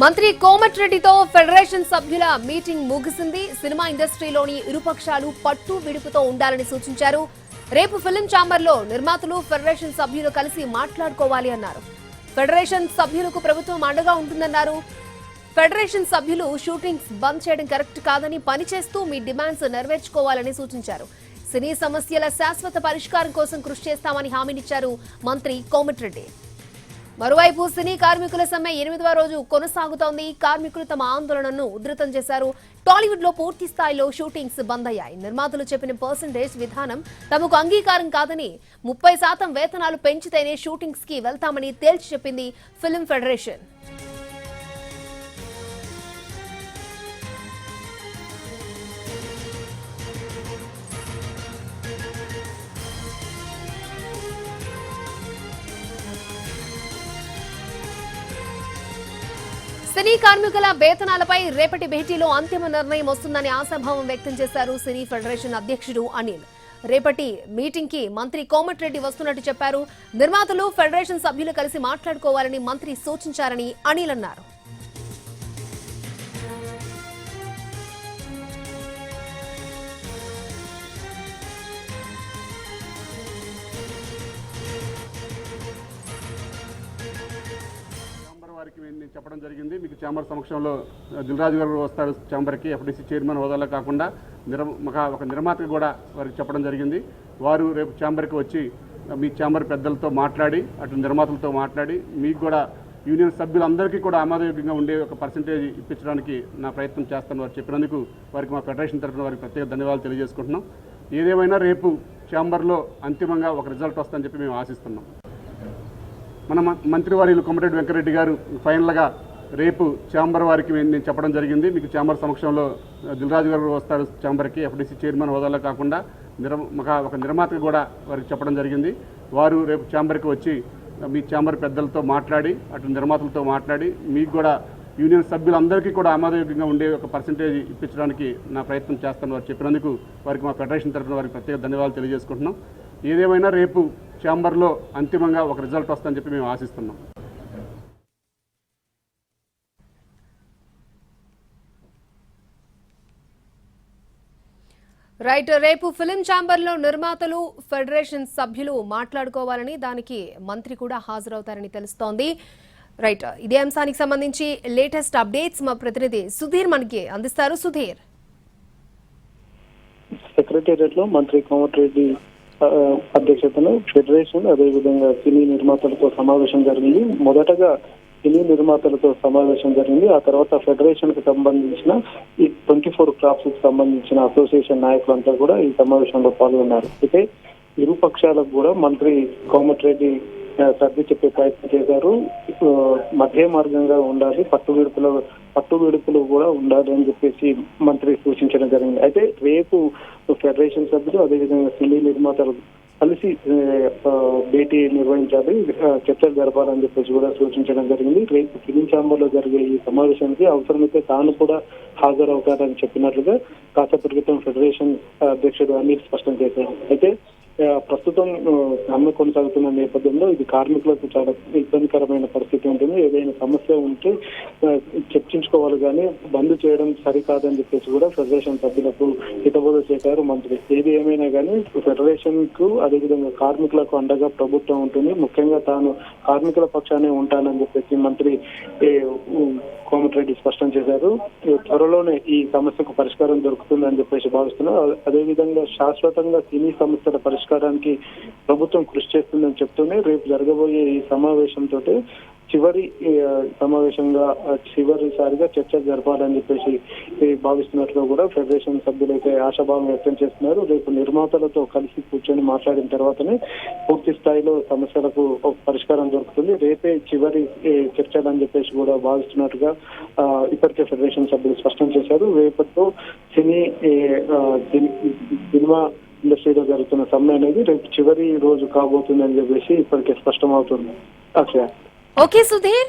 మంత్రి కోమటిరెడ్డితో ఫెడరేషన్ సభ్యుల మీటింగ్ ముగిసింది. సినిమా ఇండస్ట్రీలోని ఇరుపక్షాలు పట్టు విడుపుతో ఉండాలని సూచించారు. రేపు ఫిల్మ్ ఛాంబర్లో నిర్మాతలు ఫెడరేషన్ సభ్యులు కలిసి మాట్లాడుకోవాలి అన్నారు. ఫెడరేషన్ సభ్యులకు ప్రభుత్వం అండగా ఉంటుందన్నారు. ఫెడరేషన్ సభ్యులు షూటింగ్స్ బంద్ చేయడం కరెక్ట్ కాదని, పనిచేస్తూ మీ డిమాండ్స్ నెరవేర్చుకోవాలని సూచించారు. సినీ సమస్యల శాశ్వత పరిష్కారం కోసం కృషి చేస్తామని హామీనిచ్చారు మంత్రి కోమటిరెడ్డి. మరోవైపు సినీ కార్మికుల సమ్మె 8వ రోజు కొనసాగుతోంది. కార్మికులు తమ ఆందోళనను ఉధృతం చేశారు. టాలీవుడ్ లో పూర్తి స్థాయిలో షూటింగ్స్ బంద్ అయ్యాయి. నిర్మాతలు చెప్పిన పర్సెంటేజ్ విధానం తమకు అంగీకారం కాదని, 30% వేతనాలు పెంచితేనే షూటింగ్స్ కి వెళ్తామని తేల్చి చెప్పింది ఫిల్మ్ ఫెడరేషన్. సినీ కార్మికుల వేతనాలపై రేపటి భేటీలో అంతిమ నిర్ణయం వస్తుందని ఆశాభావం వ్యక్తం చేశారు సినీ ఫెడరేషన్ అధ్యక్షుడు అనిల్. రేపటి మీటింగ్ కి మంత్రి కోమటిరెడ్డి వస్తున్నట్టు చెప్పారు. నిర్మాతలు ఫెడరేషన్ సభ్యులు కలిసి మాట్లాడుకోవాలని మంత్రి సూచించారని అనిల్ అన్నారు. నేను చెప్పడం జరిగింది. మీకు ఛాంబర్ సమక్షంలో దిల్రాజు గారు వస్తారు ఛాంబర్కి, ఎఫ్డీసీ చైర్మన్ హోదాలో కాకుండా ఒక నిర్మాతకు కూడా వారికి చెప్పడం జరిగింది. వారు రేపు ఛాంబర్కి వచ్చి మీ ఛాంబర్ పెద్దలతో మాట్లాడి, అటు నిర్మాతలతో మాట్లాడి, మీకు కూడా యూనియన్ సభ్యులందరికీ కూడా ఆమోదయోగ్యంగా ఉండే ఒక పర్సంటేజ్ ఇప్పించడానికి నా ప్రయత్నం చేస్తాను వారు చెప్పినందుకు వారికి మా ఫెడరేషన్ తరఫున వారికి ప్రత్యేక ధన్యవాదాలు తెలియజేసుకుంటున్నాం. ఏదేమైనా రేపు ఛాంబర్లో అంతిమంగా ఒక రిజల్ట్ వస్తుందని చెప్పి మేము ఆశిస్తున్నాం. మన మంత్రివర్యులు కోమటిరెడ్డి వెంకటరెడ్డి గారు ఫైనల్గా రేపు ఛాంబర్ వారికి నేను చెప్పడం జరిగింది. మీకు ఛాంబర్ సమక్షంలో దిల్రాజు గారు వస్తారు ఛాంబర్కి, ఎఫ్డీసీ చైర్మన్ హోదాలో కాకుండా ఒక నిర్మాతకు కూడా వారికి చెప్పడం జరిగింది. వారు రేపు ఛాంబర్కి వచ్చి మీ ఛాంబర్ పెద్దలతో మాట్లాడి, అటు నిర్మాతలతో మాట్లాడి, మీకు కూడా యూనియన్ సభ్యులందరికీ కూడా ఆమోదయోగ్యంగా ఉండే ఒక పర్సంటేజ్ ఇప్పించడానికి నా ప్రయత్నం చేస్తాను వారు చెప్పినందుకు వారికి మా ఫెడరేషన్ తరఫున వారికి ప్రత్యేక ధన్యవాదాలు తెలియజేసుకుంటున్నాం. ఏదేమైనా రేపు ఛాంబర్లో అంతిమంగా ఒక రిజల్ట్ వస్తుందని చెప్పి మేము ఆశిస్తున్నాం. రైట్, రేపు ఫిల్మ్ ఛాంబర్లో నిర్మాతలు ఫెడరేషన్ సభ్యులు మాట్లాడుకోవాలని, దానికి మంత్రి కూడా హాజరవుతారని తెలుస్తోంది. రైట్, ఇదే అంశానికి సంబంధించి లేటెస్ట్ అప్డేట్స్ మా ప్రతినిధి సుధీర్ మనకి అందిస్తారు. సుధీర్, సెక్రటేరియట్ లో మంత్రి కోమటిరెడ్డి అధ్యక్షతను ఫెడరేషన్, అదేవిధంగా సినీ నిర్మాతలతో సమావేశం జరిగింది. మొదటగా సినీ నిర్మాతలతో సమావేశం జరిగింది. ఆ తర్వాత ఫెడరేషన్ కు సంబంధించిన ఈ 24 క్రాఫ్ట్స్ కు సంబంధించిన అసోసియేషన్ నాయకులంతా కూడా ఈ సమావేశంలో పాల్గొన్నారు. అయితే ఇరు పక్షాలకు కూడా మంత్రి కోమటిరెడ్డి సర్ది చెప్పే ప్రయత్నం చేశారు. మధ్య మార్గంగా ఉండాలి, పట్టు విడుపులు కూడా ఉండాలి అని చెప్పేసి మంత్రి సూచించడం జరిగింది. అయితే రేపు ఫెడరేషన్ సభ్యులు, అదేవిధంగా సినీ నిర్మాతలు కలిసి భేటీ నిర్వహించాలి, చర్చలు జరపాలని చెప్పేసి కూడా సూచించడం జరిగింది. రేపు ఫిలిం ఛాంబర్ లో జరిగే ఈ సమావేశానికి అవసరమైతే తాను కూడా హాజరవుతారని చెప్పినట్లుగా కాసేపటి క్రితం ఫెడరేషన్ అధ్యక్షుడు అనిల్ స్పష్టం చేశారు. అయితే ప్రస్తుతం సమ్మె కొనసాగుతున్న నేపథ్యంలో ఇది కార్మికులకు చాలా ఇబ్బందికరమైన పరిస్థితి ఉంటుంది. ఏదైనా సమస్య ఉంటే చర్చించుకోవాలి, కానీ బంద్ చేయడం సరికాదని చెప్పేసి కూడా ఫెడరేషన్ సభ్యులకు హితబోధ చేశారు మంత్రి. ఏది ఏమైనా కానీ ఫెడరేషన్ కు, అదేవిధంగా కార్మికులకు అండగా ప్రభుత్వం ఉంటుంది. ముఖ్యంగా తాను కార్మికుల పక్షానే ఉంటానని చెప్పేసి మంత్రి కోమటిరెడ్డి స్పష్టం చేశారు. త్వరలోనే ఈ సమస్యకు పరిష్కారం దొరుకుతుందని చెప్పేసి భావిస్తున్నారు. అదేవిధంగా శాశ్వతంగా సినీ సమస్యల పరిష్కారానికి ప్రభుత్వం కృషి చేస్తుందని చెప్తూనే రేపు జరగబోయే ఈ సమావేశంతో చివరిసారిగా చర్చ జరపాలని చెప్పేసి భావిస్తున్నట్లు కూడా ఫెడరేషన్ సభ్యులైతే ఆశాభావం వ్యక్తం చేస్తున్నారు. రేపు నిర్మాతలతో కలిసి కూర్చొని మాట్లాడిన తర్వాతనే పూర్తి స్థాయిలో సమస్యలకు పరిష్కారం దొరుకుతుంది. రేపే చివరి చర్చలు అని చెప్పేసి కూడా భావిస్తున్నట్టుగా ఇప్పటికే ఫెడరేషన్ సభ్యులు స్పష్టం చేశారు. రేపటితో సినిమా ఇండస్ట్రీలో జరుగుతున్న సమ్మె అనేది రేపు చివరి రోజు కాబోతుందని చెప్పేసి ఇప్పటికే స్పష్టం అవుతుంది. అక్షయ. ఓకే సుధీర్.